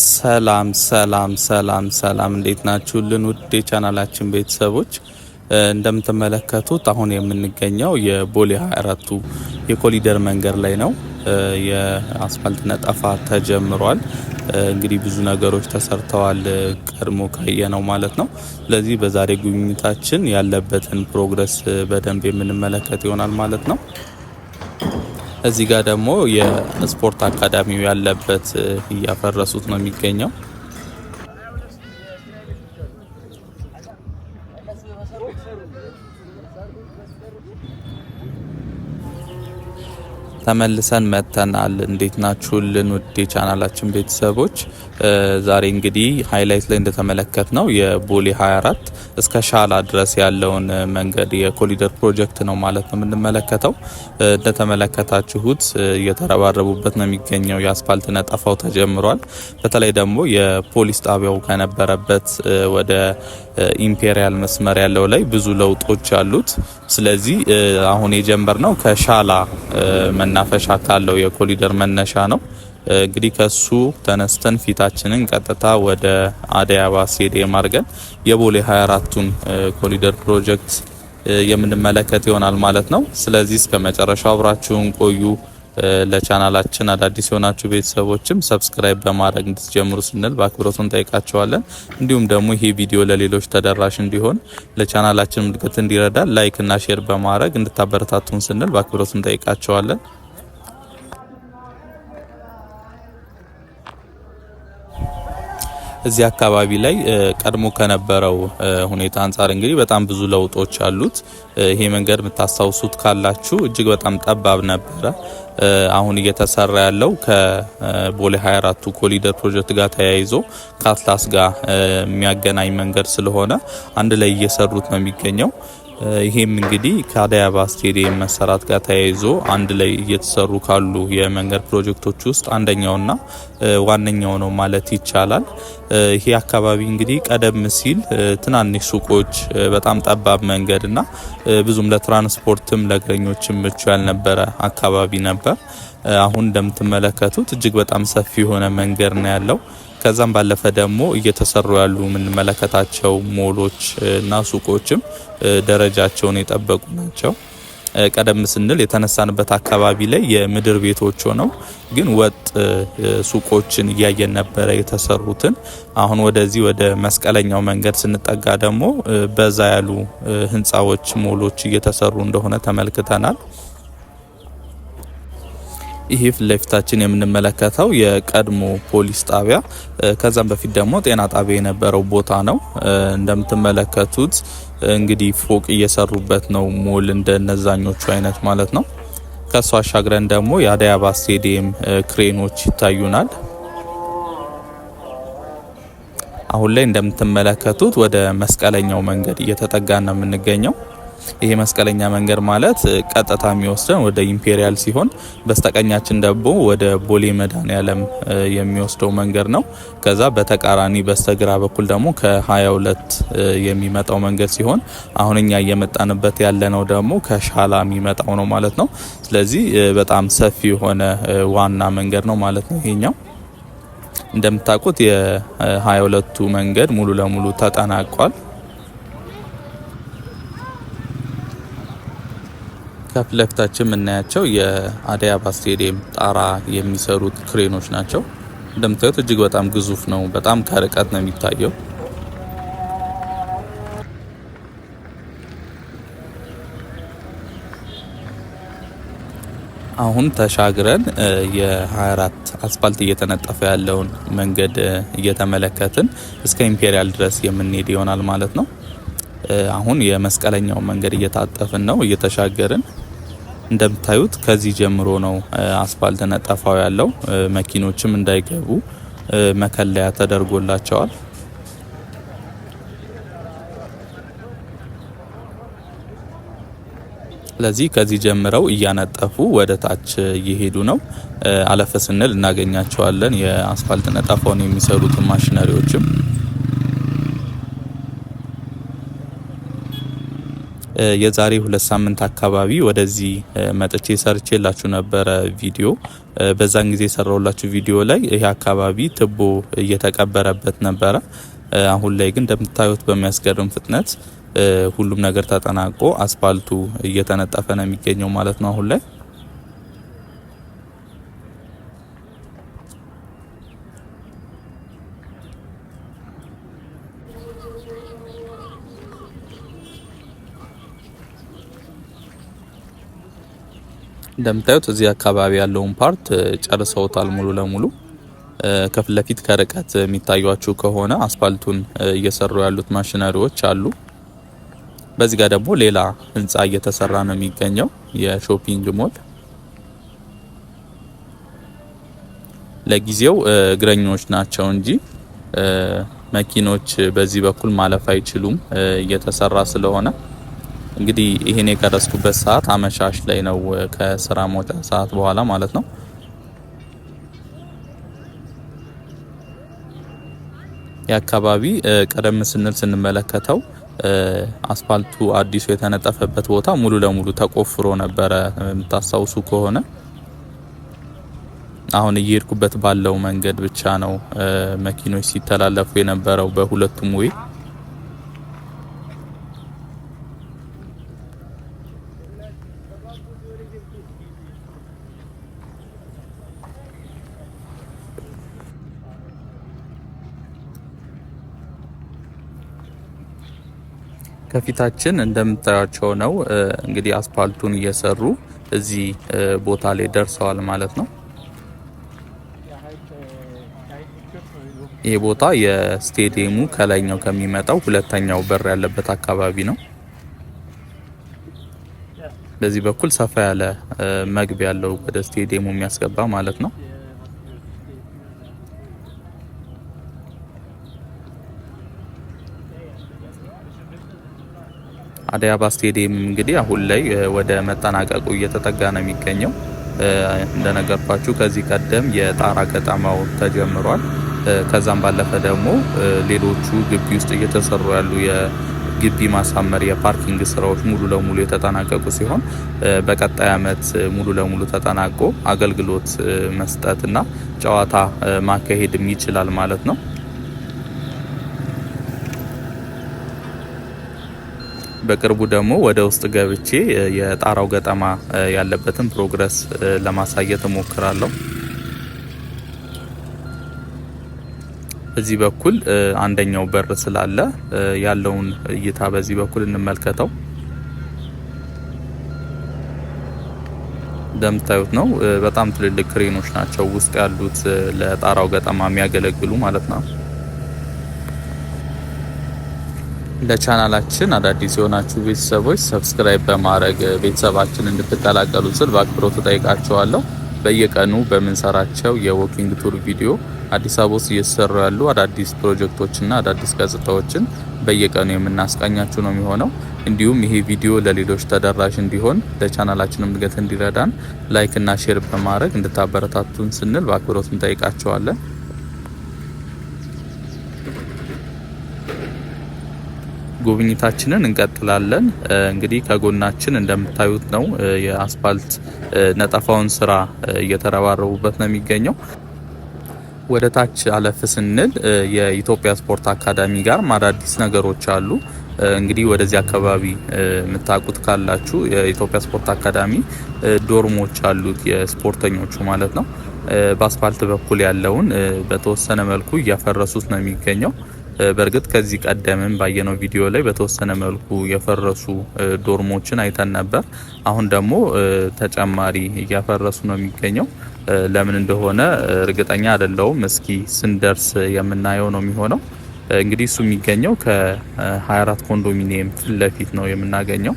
ሰላም ሰላም ሰላም ሰላም እንዴት ናችሁልን? ውድ የቻናላችን ቤተሰቦች እንደምትመለከቱት አሁን የምንገኘው የቦሌ 24ቱ የኮሊደር መንገድ ላይ ነው። የአስፋልት ነጠፋ ተጀምሯል። እንግዲህ ብዙ ነገሮች ተሰርተዋል ቀድሞ ካየነው ማለት ነው። ስለዚህ በዛሬ ጉብኝታችን ያለበትን ፕሮግረስ በደንብ የምንመለከት ይሆናል ማለት ነው። እዚህ ጋር ደግሞ የስፖርት አካዳሚው ያለበት እያፈረሱት ነው የሚገኘው። ተመልሰን መተናል። እንዴት ናችሁልን ውድ የቻናላችን ቤተሰቦች? ዛሬ እንግዲህ ሃይላይት ላይ እንደተመለከት ነው የቦሌ 24 እስከ ሻላ ድረስ ያለውን መንገድ የኮሊደር ፕሮጀክት ነው ማለት ነው የምንመለከተው። እንደተመለከታችሁት እየተረባረቡበት ነው የሚገኘው። የአስፋልት ነጠፋው ተጀምሯል። በተለይ ደግሞ የፖሊስ ጣቢያው ከነበረበት ወደ ኢምፔሪያል መስመር ያለው ላይ ብዙ ለውጦች አሉት። ስለዚህ አሁን የጀመርነው ከሻላ መናፈሻ ካለው የኮሊደር መነሻ ነው። እንግዲህ ከሱ ተነስተን ፊታችንን ቀጥታ ወደ አደይ አበባ ስቴዲየም አድርገን የቦሌ 24ቱን ኮሊደር ፕሮጀክት የምንመለከት ይሆናል ማለት ነው። ስለዚህ እስከ መጨረሻው አብራችሁን ቆዩ። ለቻናላችን አዳዲስ የሆናችሁ ቤተሰቦችም ሰብስክራይብ በማድረግ እንድትጀምሩ ስንል በአክብሮት እንጠይቃችኋለን። እንዲሁም ደግሞ ይሄ ቪዲዮ ለሌሎች ተደራሽ እንዲሆን ለቻናላችን እድገት እንዲረዳ ላይክ እና ሼር በማድረግ እንድታበረታቱን ስንል በአክብሮት እንጠይቃችኋለን። እዚህ አካባቢ ላይ ቀድሞ ከነበረው ሁኔታ አንጻር እንግዲህ በጣም ብዙ ለውጦች አሉት። ይሄ መንገድ የምታስታውሱት ካላችሁ እጅግ በጣም ጠባብ ነበረ። አሁን እየተሰራ ያለው ከቦሌ 24ቱ ኮሊደር ፕሮጀክት ጋር ተያይዞ ከአትላስ ጋር የሚያገናኝ መንገድ ስለሆነ አንድ ላይ እየሰሩት ነው የሚገኘው። ይሄም እንግዲህ ከአደይ አበባ ስቴዲየም መሰራት ጋር ተያይዞ አንድ ላይ እየተሰሩ ካሉ የመንገድ ፕሮጀክቶች ውስጥ አንደኛውና ዋነኛው ነው ማለት ይቻላል። ይሄ አካባቢ እንግዲህ ቀደም ሲል ትናንሽ ሱቆች፣ በጣም ጠባብ መንገድና ብዙም ለትራንስፖርትም ለእግረኞችም ምቹ ያልነበረ አካባቢ ነበር። አሁን እንደምትመለከቱት እጅግ በጣም ሰፊ የሆነ መንገድ ነው ያለው። ከዛም ባለፈ ደግሞ እየተሰሩ ያሉ የምንመለከታቸው ሞሎች እና ሱቆችም ደረጃቸውን የጠበቁ ናቸው። ቀደም ስንል የተነሳንበት አካባቢ ላይ የምድር ቤቶች ሆነው ግን ወጥ ሱቆችን እያየን ነበረ የተሰሩትን። አሁን ወደዚህ ወደ መስቀለኛው መንገድ ስንጠጋ ደግሞ በዛ ያሉ ህንፃዎች፣ ሞሎች እየተሰሩ እንደሆነ ተመልክተናል። ይሄ ፊት ለፊታችን የምንመለከተው የቀድሞ ፖሊስ ጣቢያ ከዛም በፊት ደግሞ ጤና ጣቢያ የነበረው ቦታ ነው። እንደምትመለከቱት እንግዲህ ፎቅ እየሰሩበት ነው፣ ሞል እንደነዛኞቹ አይነት ማለት ነው። ከሷ አሻግረን ደግሞ የአደይ አበባ ስቴዲየም ክሬኖች ይታዩናል። አሁን ላይ እንደምትመለከቱት ወደ መስቀለኛው መንገድ እየተጠጋን ነው የምንገኘው። ይሄ መስቀለኛ መንገድ ማለት ቀጥታ የሚወስደን ወደ ኢምፔሪያል ሲሆን በስተቀኛችን ደግሞ ወደ ቦሌ መድኃኔዓለም የሚወስደው መንገድ ነው። ከዛ በተቃራኒ በስተግራ በኩል ደግሞ ከ22 የሚመጣው መንገድ ሲሆን አሁን እኛ እየመጣንበት ያለነው ደግሞ ከሻላ የሚመጣው ነው ማለት ነው። ስለዚህ በጣም ሰፊ የሆነ ዋና መንገድ ነው ማለት ነው ይሄኛው። እንደምታውቁት የ22ቱ መንገድ ሙሉ ለሙሉ ተጠናቋል። ከፊት ለፊታችን የምናያቸው የአደይ አበባ ስቴዲየም ጣራ የሚሰሩት ክሬኖች ናቸው። እንደምታዩት እጅግ በጣም ግዙፍ ነው። በጣም ከርቀት ነው የሚታየው። አሁን ተሻግረን የ24 አስፋልት እየተነጠፈ ያለውን መንገድ እየተመለከትን እስከ ኢምፔሪያል ድረስ የምንሄድ ይሆናል ማለት ነው። አሁን የመስቀለኛው መንገድ እየታጠፍን ነው፣ እየተሻገርን። እንደምታዩት ከዚህ ጀምሮ ነው አስፋልት ነጠፋው ያለው። መኪኖችም እንዳይገቡ መከለያ ተደርጎላቸዋል። ስለዚህ ከዚህ ጀምረው እያነጠፉ ወደ ታች እየሄዱ ነው። አለፈ ስንል እናገኛቸዋለን የአስፋልት ነጠፋውን የሚሰሩትን ማሽነሪዎችም። የዛሬ 2 ሳምንት አካባቢ ወደዚህ መጥቼ ሰርቼላችሁ ነበረ ቪዲዮ። በዛን ጊዜ የሰራውላችሁ ቪዲዮ ላይ ይሄ አካባቢ ትቦ እየተቀበረበት ነበረ። አሁን ላይ ግን እንደምታዩት በሚያስገርም ፍጥነት ሁሉም ነገር ተጠናቆ አስፋልቱ እየተነጠፈ ነው የሚገኘው ማለት ነው አሁን ላይ። እንደምታዩት እዚህ አካባቢ ያለውን ፓርት ጨርሰውታል ሙሉ ለሙሉ። ከፊት ለፊት ከርቀት የሚታዩአችሁ ከሆነ አስፋልቱን እየሰሩ ያሉት ማሽነሪዎች አሉ። በዚህ ጋር ደግሞ ሌላ ህንጻ እየተሰራ ነው የሚገኘው የሾፒንግ ሞል። ለጊዜው እግረኞች ናቸው እንጂ መኪኖች በዚህ በኩል ማለፍ አይችሉም እየተሰራ ስለሆነ። እንግዲህ ይሄን የቀረስኩበት ሰዓት አመሻሽ ላይ ነው ከስራ መውጫ ሰዓት በኋላ ማለት ነው። የአካባቢ ቀደም ስንል ስንመለከተው አስፋልቱ አዲሱ የተነጠፈበት ቦታ ሙሉ ለሙሉ ተቆፍሮ ነበረ የምታስታውሱ ከሆነ። አሁን እየሄድኩበት ባለው መንገድ ብቻ ነው መኪኖች ሲተላለፉ የነበረው በሁለቱም ወይ። ከፊታችን እንደምታያቸው ነው እንግዲህ አስፋልቱን እየሰሩ እዚህ ቦታ ላይ ደርሰዋል ማለት ነው። ይህ ቦታ የስቴዲየሙ ከላይኛው ከሚመጣው ሁለተኛው በር ያለበት አካባቢ ነው። በዚህ በኩል ሰፋ ያለ መግቢያ ያለው ወደ ስቴዲየሙ የሚያስገባ ማለት ነው። አዲስ አበባ ስቴዲየም እንግዲህ አሁን ላይ ወደ መጠናቀቁ እየተጠጋ ነው የሚገኘው። እንደነገርኳችሁ ከዚህ ቀደም የጣራ ገጠማው ተጀምሯል። ከዛም ባለፈ ደግሞ ሌሎቹ ግቢ ውስጥ እየተሰሩ ያሉ የግቢ ማሳመር የፓርኪንግ ስራዎች ሙሉ ለሙሉ የተጠናቀቁ ሲሆን በቀጣይ አመት ሙሉ ለሙሉ ተጠናቆ አገልግሎት መስጠትና ጨዋታ ማካሄድም ይችላል ማለት ነው። በቅርቡ ደግሞ ወደ ውስጥ ገብቼ የጣራው ገጠማ ያለበትን ፕሮግረስ ለማሳየት እሞክራለሁ። በዚህ በኩል አንደኛው በር ስላለ ያለውን እይታ በዚህ በኩል እንመልከተው። እንደምታዩት ነው በጣም ትልልቅ ክሬኖች ናቸው ውስጥ ያሉት ለጣራው ገጠማ የሚያገለግሉ ማለት ነው። ለቻናላችን አዳዲስ የሆናችሁ ቤተሰቦች ሰብስክራይብ በማድረግ ቤተሰባችን እንድትቀላቀሉ ስል በአክብሮት ተጠይቃችኋለሁ። በየቀኑ በምንሰራቸው የዎኪንግ ቱር ቪዲዮ አዲስ አበባ ውስጥ እየተሰሩ ያሉ አዳዲስ ፕሮጀክቶችና አዳዲስ ገጽታዎችን በየቀኑ የምናስቃኛችሁ ነው የሚሆነው። እንዲሁም ይሄ ቪዲዮ ለሌሎች ተደራሽ እንዲሆን ለቻናላችንም እድገት እንዲረዳን ላይክ እና ሼር በማድረግ እንድታበረታቱን ስንል በአክብሮት እንጠይቃችኋለን። ጉብኝታችንን እንቀጥላለን። እንግዲህ ከጎናችን እንደምታዩት ነው የአስፋልት ነጠፋውን ስራ እየተረባረቡበት ነው የሚገኘው። ወደ ታች አለፍ ስንል የኢትዮጵያ ስፖርት አካዳሚ ጋር አዳዲስ ነገሮች አሉ። እንግዲህ ወደዚህ አካባቢ የምታውቁት ካላችሁ የኢትዮጵያ ስፖርት አካዳሚ ዶርሞች አሉት የስፖርተኞቹ ማለት ነው። በአስፋልት በኩል ያለውን በተወሰነ መልኩ እያፈረሱት ነው የሚገኘው። በእርግጥ ከዚህ ቀደምም ባየነው ቪዲዮ ላይ በተወሰነ መልኩ የፈረሱ ዶርሞችን አይተን ነበር። አሁን ደግሞ ተጨማሪ እያፈረሱ ነው የሚገኘው። ለምን እንደሆነ እርግጠኛ አይደለሁም። እስኪ ስንደርስ የምናየው ነው የሚሆነው። እንግዲህ እሱ የሚገኘው ከ24 ኮንዶሚኒየም ፊት ለፊት ነው የምናገኘው።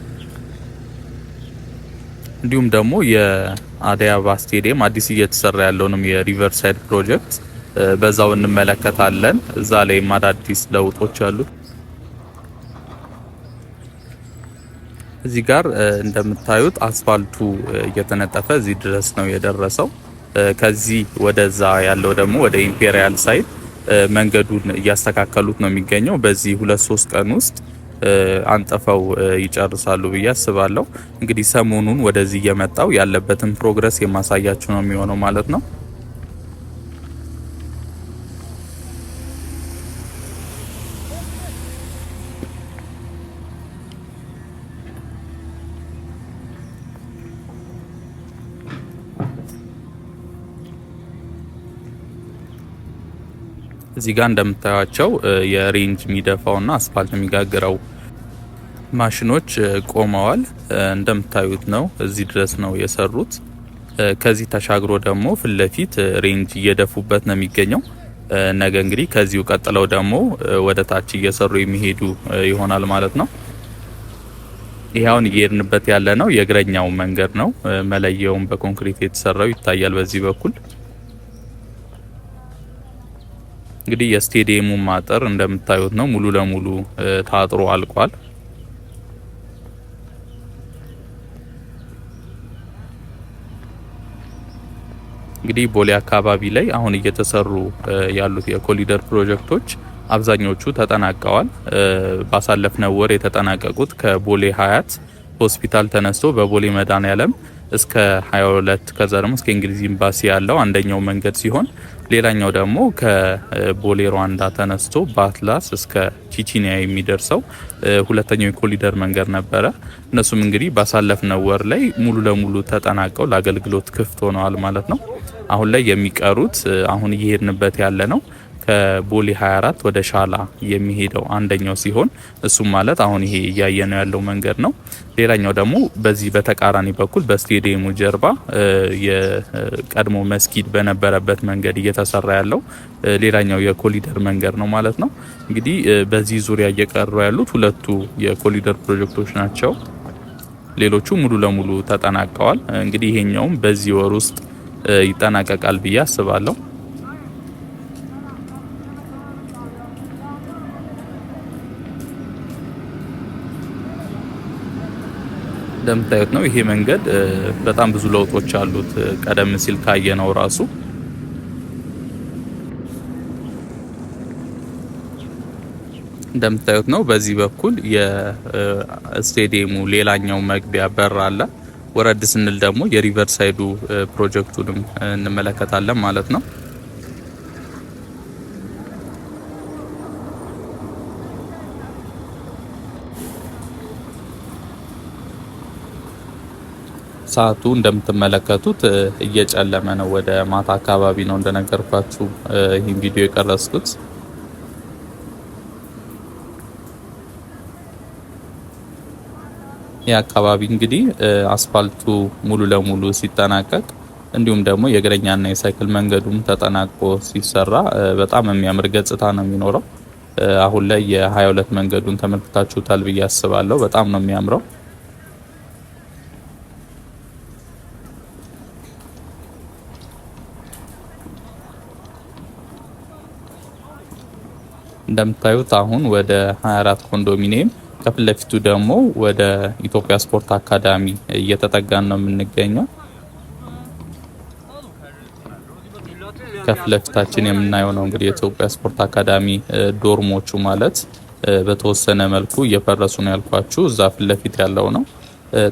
እንዲሁም ደግሞ የአዲስ አበባ ስቴዲየም አዲስ እየተሰራ ያለውንም የሪቨርሳይድ ፕሮጀክት በዛው እንመለከታለን። እዛ ላይ አዳዲስ ለውጦች አሉ። እዚህ ጋር እንደምታዩት አስፋልቱ እየተነጠፈ እዚህ ድረስ ነው የደረሰው። ከዚህ ወደዛ ያለው ደግሞ ወደ ኢምፔሪያል ሳይድ መንገዱን እያስተካከሉት ነው የሚገኘው። በዚህ 2-3 ቀን ውስጥ አንጥፈው ይጨርሳሉ ብዬ አስባለሁ። እንግዲህ ሰሞኑን ወደዚህ እየመጣው ያለበትን ፕሮግረስ የማሳያችሁ ነው የሚሆነው ማለት ነው። እዚህ ጋር እንደምታዩቸው የሬንጅ የሚደፋውና አስፋልት የሚጋግረው ማሽኖች ቆመዋል። እንደምታዩት ነው፣ እዚህ ድረስ ነው የሰሩት። ከዚህ ተሻግሮ ደግሞ ፊት ለፊት ሬንጅ እየደፉበት ነው የሚገኘው። ነገ እንግዲህ ከዚሁ ቀጥለው ደግሞ ወደ ታች እየሰሩ የሚሄዱ ይሆናል ማለት ነው። ይሄውን እየሄድንበት ያለ ነው የእግረኛው መንገድ ነው። መለየውም በኮንክሪት የተሰራው ይታያል በዚህ በኩል። እንግዲህ የስቴዲየሙ ማጠር እንደምታዩት ነው፣ ሙሉ ለሙሉ ታጥሮ አልቋል። እንግዲህ ቦሌ አካባቢ ላይ አሁን እየተሰሩ ያሉት የኮሊደር ፕሮጀክቶች አብዛኞቹ ተጠናቀዋል። ባሳለፍነው ወር የተጠናቀቁት ከቦሌ ሀያት ሆስፒታል ተነስቶ በቦሌ መድኃኔዓለም እስከ 22 ከዛ ደግሞ እስከ እንግሊዝ ኤምባሲ ያለው አንደኛው መንገድ ሲሆን ሌላኛው ደግሞ ከቦሌ ሩዋንዳ ተነስቶ በአትላስ እስከ ቺቺኒያ የሚደርሰው ሁለተኛው የኮሊደር መንገድ ነበረ። እነሱም እንግዲህ ባሳለፍነው ወር ላይ ሙሉ ለሙሉ ተጠናቀው ለአገልግሎት ክፍት ሆነዋል ማለት ነው። አሁን ላይ የሚቀሩት አሁን እየሄድንበት ያለ ነው ከቦሌ 24 ወደ ሻላ የሚሄደው አንደኛው ሲሆን እሱም ማለት አሁን ይሄ እያየነው ያለው መንገድ ነው። ሌላኛው ደግሞ በዚህ በተቃራኒ በኩል በስቴዲየሙ ጀርባ የቀድሞ መስጊድ በነበረበት መንገድ እየተሰራ ያለው ሌላኛው የኮሊደር መንገድ ነው ማለት ነው። እንግዲህ በዚህ ዙሪያ እየቀሩ ያሉት ሁለቱ የኮሊደር ፕሮጀክቶች ናቸው። ሌሎቹ ሙሉ ለሙሉ ተጠናቀዋል። እንግዲህ ይሄኛውም በዚህ ወር ውስጥ ይጠናቀቃል ብዬ አስባለሁ። እንደምታዩት ነው ይሄ መንገድ በጣም ብዙ ለውጦች አሉት ቀደም ሲል ካየነው ራሱ። እንደምታዩት ነው በዚህ በኩል የስቴዲየሙ ሌላኛው መግቢያ በር አለ። ወረድ ስንል ደግሞ የሪቨር ሳይዱ ፕሮጀክቱንም እንመለከታለን ማለት ነው። ሰዓቱ እንደምትመለከቱት እየጨለመ ነው። ወደ ማታ አካባቢ ነው እንደነገርኳችሁ ይህን ቪዲዮ የቀረጽኩት። ይህ አካባቢ እንግዲህ አስፋልቱ ሙሉ ለሙሉ ሲጠናቀቅ እንዲሁም ደግሞ የእግረኛና የሳይክል መንገዱም ተጠናቆ ሲሰራ በጣም የሚያምር ገጽታ ነው የሚኖረው። አሁን ላይ የ22 መንገዱን ተመልክታችሁታል ብዬ አስባለሁ። በጣም ነው የሚያምረው። እንደምታዩት አሁን ወደ 24 ኮንዶሚኒየም ከፊት ለፊቱ ደግሞ ወደ ኢትዮጵያ ስፖርት አካዳሚ እየተጠጋን ነው የምንገኘው። ከፊት ለፊታችን የምናየው ነው እንግዲህ የኢትዮጵያ ስፖርት አካዳሚ ዶርሞቹ ማለት በተወሰነ መልኩ እየፈረሱ ነው ያልኳችሁ። እዛ ፊት ለፊት ያለው ነው።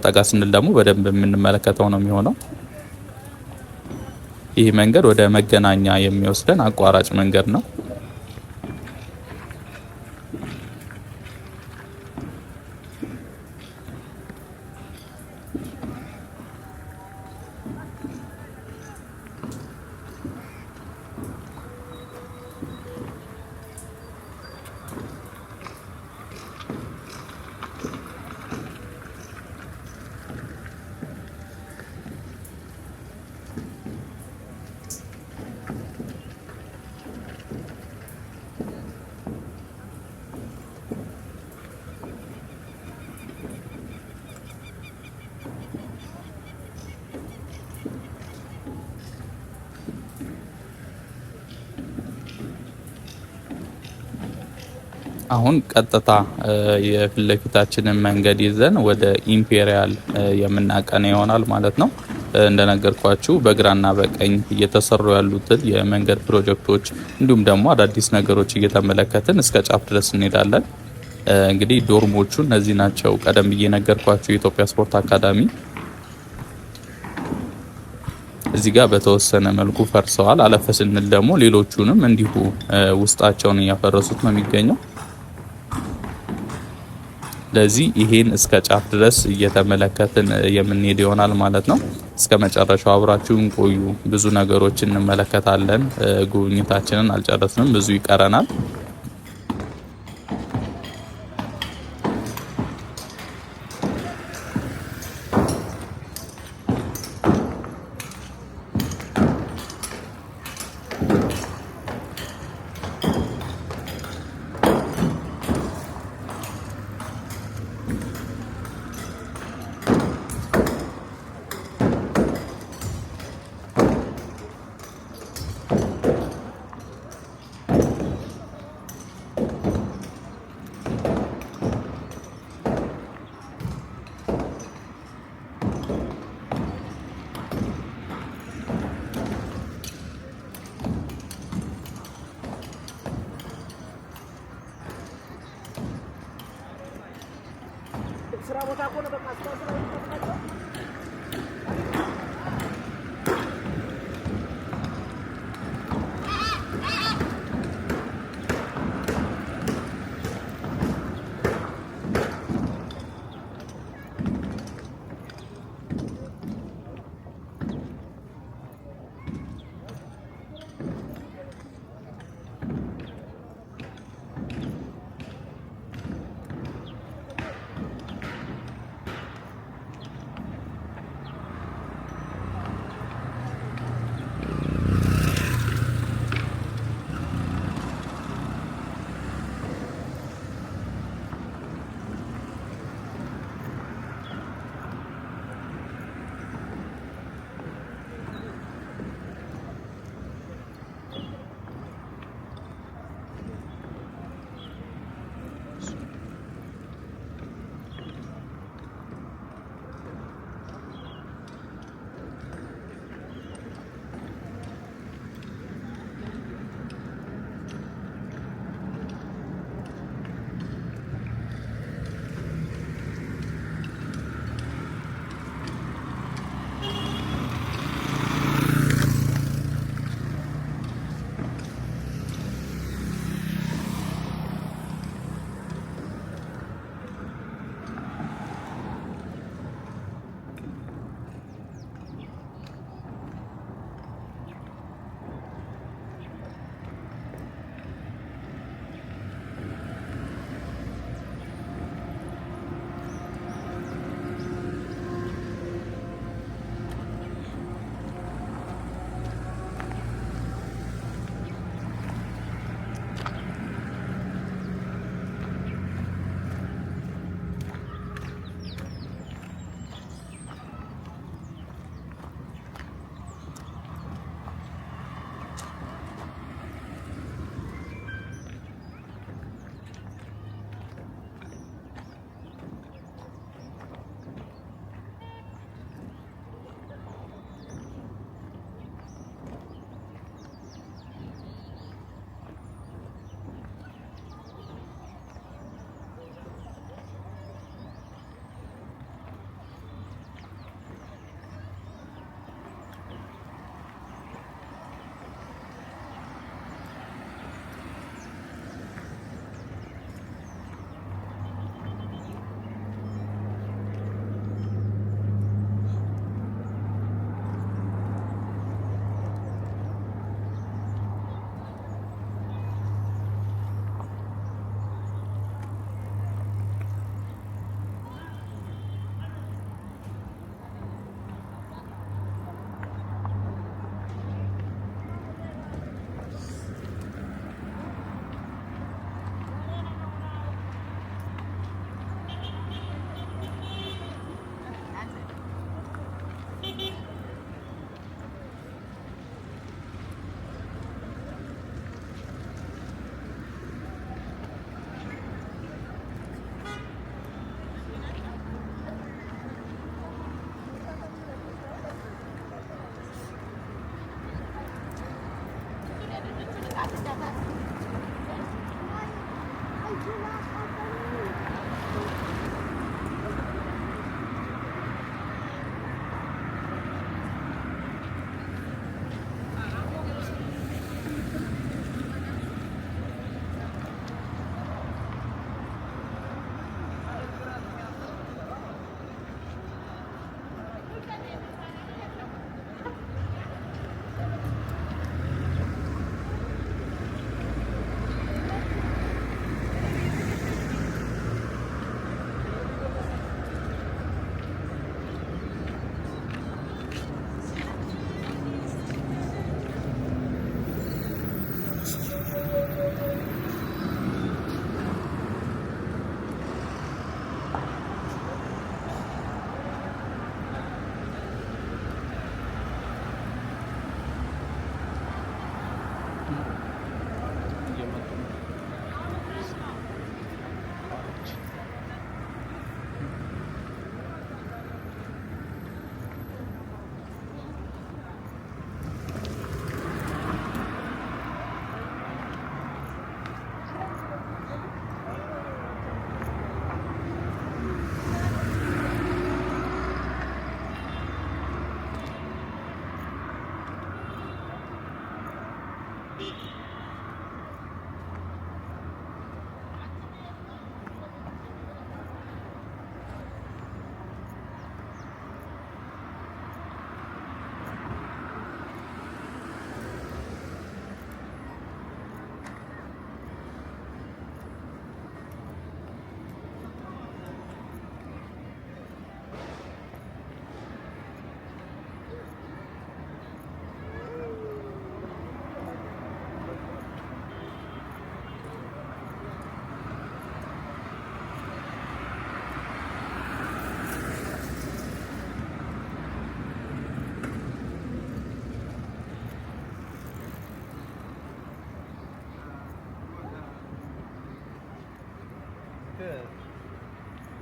ጠጋ ስንል ደግሞ በደንብ የምንመለከተው ነው የሚሆነው። ይህ መንገድ ወደ መገናኛ የሚወስደን አቋራጭ መንገድ ነው። አሁን ቀጥታ የፊት ለፊታችንን መንገድ ይዘን ወደ ኢምፔሪያል የምናቀና ይሆናል ማለት ነው። እንደነገርኳችሁ በግራና በቀኝ እየተሰሩ ያሉትን የመንገድ ፕሮጀክቶች እንዲሁም ደግሞ አዳዲስ ነገሮች እየተመለከትን እስከ ጫፍ ድረስ እንሄዳለን። እንግዲህ ዶርሞቹ እነዚህ ናቸው። ቀደም ብዬ ነገርኳችሁ የኢትዮጵያ ስፖርት አካዳሚ እዚህ ጋር በተወሰነ መልኩ ፈርሰዋል። አለፈ ስንል ደግሞ ሌሎቹንም እንዲሁ ውስጣቸውን እያፈረሱት ነው የሚገኘው። ለዚህ ይሄን እስከ ጫፍ ድረስ እየተመለከትን የምንሄድ ይሆናል ማለት ነው። እስከ መጨረሻው አብራችሁን ቆዩ። ብዙ ነገሮችን እንመለከታለን። ጉብኝታችንን አልጨረስንም፣ ብዙ ይቀረናል። ስራ ቦታ ቆነ በቃ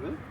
Good.